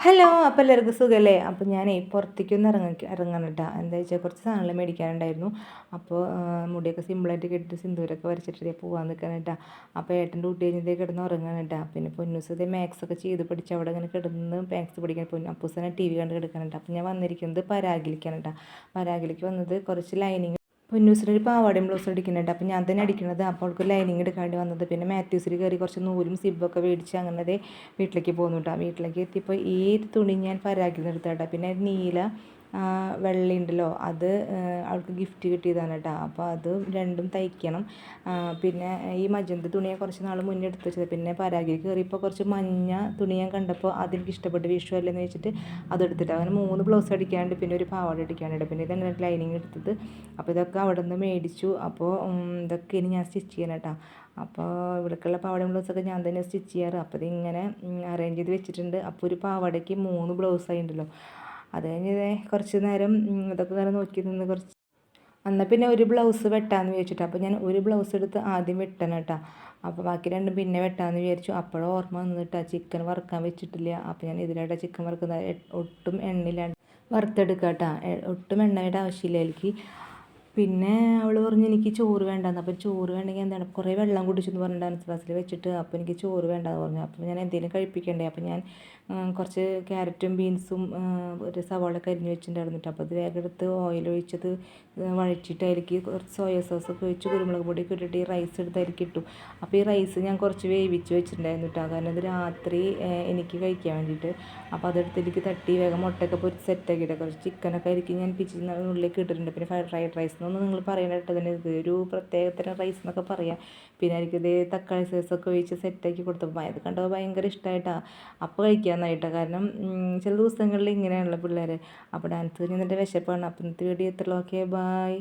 Hello, അപ്പോൾ എല്ലാവർക്കും സുഖമല്ലേ? അപ്പോൾ ഞാനേ പുറത്തേക്കൊന്ന് ഇറങ്ങണം കേട്ടോ. എന്താ വെച്ചാൽ കുറച്ച് സാധനങ്ങൾ മേടിക്കാനുണ്ടായിരുന്നു. അപ്പോൾ മുടിയൊക്കെ സിമ്പിളായിട്ട് കെട്ടിയിട്ട് സിന്ദൂരമൊക്കെ വരച്ചിട്ട് പോകാൻ നിൽക്കണം കേട്ടോ. അപ്പോൾ ഏട്ടൻ്റെ കുട്ടി കഴിഞ്ഞതേ കിടന്ന് ഉറങ്ങണം കേട്ടോ. പിന്നെ പൊന്നൂസ് ഇതേ മാത്സൊക്കെ ചെയ്ത് പഠിച്ച് അവിടെ ഇങ്ങനെ കിടന്ന് മാത്സ് പഠിക്കാൻ അപ്പൂസനെ ടി വി കണ്ട് കിടക്കണം കേട്ടോ. അപ്പോൾ ഞാൻ വന്നിരിക്കുന്നത് പരാഗിലേക്കാണ് കേട്ടോ. പരാഗിലേക്ക് വന്നത് കുറച്ച് ലൈനിങ് പൊന്നൂസിനൊരു പാവാടയും ബ്ലൗസും അടിക്കുന്നുണ്ട്. അപ്പോൾ ഞാൻ തന്നെ അടിക്കണത്. അപ്പോൾ അവൾക്ക് ലൈനിങ് എടുക്കാണ്ട് വന്നത്. പിന്നെ മാത്യൂസിൽ കയറി കുറച്ച് നൂലും സിബൊക്കെ മേടിച്ച് അങ്ങനെ വീട്ടിലേക്ക് പോകുന്നു കേട്ടോ. വീട്ടിലേക്ക് എത്തിയപ്പോൾ ഈ തുണി ഞാൻ പരാഗിൽ നിന്ന് എടുത്ത കേട്ടോ. പിന്നെ നീല വെള്ള ഉണ്ടല്ലോ, അത് അവൾക്ക് ഗിഫ്റ്റ് കിട്ടിയതാണ് കേട്ടോ. അപ്പോൾ അത് രണ്ടും തയ്ക്കണം. പിന്നെ ഈ മജന്ത തുണിയെ കുറച്ച് നാൾ മുന്നേ എടുത്ത് വെച്ചത്. പിന്നെ പരാഗിൽ കയറിയപ്പോൾ കുറച്ച് മഞ്ഞ തുണി ഞാൻ കണ്ടപ്പോൾ അതെനിക്ക് ഇഷ്ടപ്പെട്ട്, വിഷു അല്ലെന്ന് വെച്ചിട്ട് അതെടുത്തിട്ട് അങ്ങനെ 3 ബ്ലൗസ് അടിക്കാണ്ട് പിന്നെ ഒരു പാവാട അടിക്കാനുണ്ട്. പിന്നെ ഇതങ്ങനെ ലൈനിങ് എടുത്തത്. അപ്പോൾ ഇതൊക്കെ അവിടെ നിന്ന് മേടിച്ചു. അപ്പോൾ ഇതൊക്കെ ഇനി ഞാൻ സ്റ്റിച്ച് ചെയ്യണം കേട്ടോ. അപ്പോൾ ഇവിടേക്കുള്ള പാവാടയും ബ്ലൗസൊക്കെ ഞാൻ തന്നെ സ്റ്റിച്ച് ചെയ്യാറ്. അപ്പോൾ ഇതിങ്ങനെ അറേഞ്ച് ചെയ്ത് വെച്ചിട്ടുണ്ട്. അപ്പോൾ ഒരു പാവാടയ്ക്ക് 3 ബ്ലൗസായി ഉണ്ടല്ലോ. അത് കഴിഞ്ഞ് കുറച്ച് നേരം ഇതൊക്കെ ഇങ്ങനെ നോക്കി നിന്ന് കുറച്ച് എന്നാൽ പിന്നെ ഒരു ബ്ലൗസ് വെട്ടാമെന്ന് വിചാരിച്ചിട്ട്. അപ്പോൾ ഞാൻ ഒരു ബ്ലൗസ് എടുത്ത് ആദ്യം വെട്ടണം കേട്ടോ. അപ്പോൾ ബാക്കി രണ്ടും പിന്നെ വെട്ടാമെന്ന് വിചാരിച്ചു. അപ്പോഴും ഓർമ്മ വന്നിട്ടാ ചിക്കൻ വറുക്കാൻ വെച്ചിട്ടില്ല. അപ്പോൾ ഞാൻ ഇതിലായിട്ട് ചിക്കൻ വറുക്കുന്നത് ഒട്ടും എണ്ണയില്ലാണ്ട് വറുത്തെടുക്കാം കേട്ടോ. ഒട്ടും എണ്ണയുടെ ആവശ്യമില്ല എനിക്ക്. പിന്നെ അവൾ പറഞ്ഞു എനിക്ക് ചോറ് വേണ്ടെന്ന്. അപ്പോൾ ചോറ് വേണമെങ്കിൽ എന്താണ് കുറേ വെള്ളം കുടിച്ചെന്ന് പറഞ്ഞു ഡാൻസ് ക്ലാസ്സിൽ വെച്ചിട്ട്. അപ്പോൾ എനിക്ക് ചോറ് വേണ്ടെന്ന് പറഞ്ഞു. അപ്പോൾ ഞാൻ എന്തെങ്കിലും കഴിപ്പിക്കണ്ടേ. അപ്പോൾ ഞാൻ കുറച്ച് ക്യാരറ്റും ബീൻസും ഒരു സവാളയൊക്കെ അരിഞ്ഞ് വെച്ചിട്ടുണ്ടായിരുന്നിട്ട്. അപ്പോൾ അത് വേഗം എടുത്ത് ഓയിൽ ഒഴിച്ചത് വഴറ്റിയിട്ട് അതിലേക്ക് കുറച്ച് സോയ സോസൊക്കെ ഒഴിച്ച് കുരുമുളക് പൊടിയൊക്കെ ഇട്ടിട്ട് ഈ റൈസ് എടുത്ത് അതിലേക്ക് ഇട്ടു. അപ്പോൾ ഈ റൈസ് ഞാൻ കുറച്ച് വേവിച്ച് വെച്ചിട്ടുണ്ടായിരുന്നു കേട്ടോ. കാരണം അത് രാത്രി എനിക്ക് കഴിക്കാൻ വേണ്ടിയിട്ട്. അപ്പോൾ അതെടുത്തിലേക്ക് തട്ടി വേഗം മുട്ടയൊക്കെ പൊരിച്ച് സെറ്റാക്കിയിട്ട് കുറച്ച് ചിക്കനൊക്കെ ആയിരിക്കും ഞാൻ ഉള്ളിലേക്ക് ഇട്ടിട്ടുണ്ട്. പിന്നെ ഫ്രൈഡ് റൈസ് എന്നൊന്നും നിങ്ങൾ പറയണ തന്നെ ഇത് ഒരു പ്രത്യേകതരം റൈസ് എന്നൊക്കെ പറയാം. പിന്നെ എനിക്കിത് തക്കാളി സോസൊക്കെ ഒഴിച്ച് സെറ്റാക്കി കൊടുത്തപ്പോൾ അത് കണ്ടപ്പോൾ ഭയങ്കര ഇഷ്ടമായിട്ടാണ്. അപ്പോൾ കഴിക്കാമെന്നായിട്ടാണ്. കാരണം ചില ദിവസങ്ങളിൽ ഇങ്ങനെയാണല്ലോ പിള്ളേർ. അപ്പോൾ ഡാൻസ് കഴിഞ്ഞ് എന്നിട്ട് വിശപ്പാണ്. അപ്പം ഇന്നത്തെ വീഡിയോ എത്രയോ. Okay, by.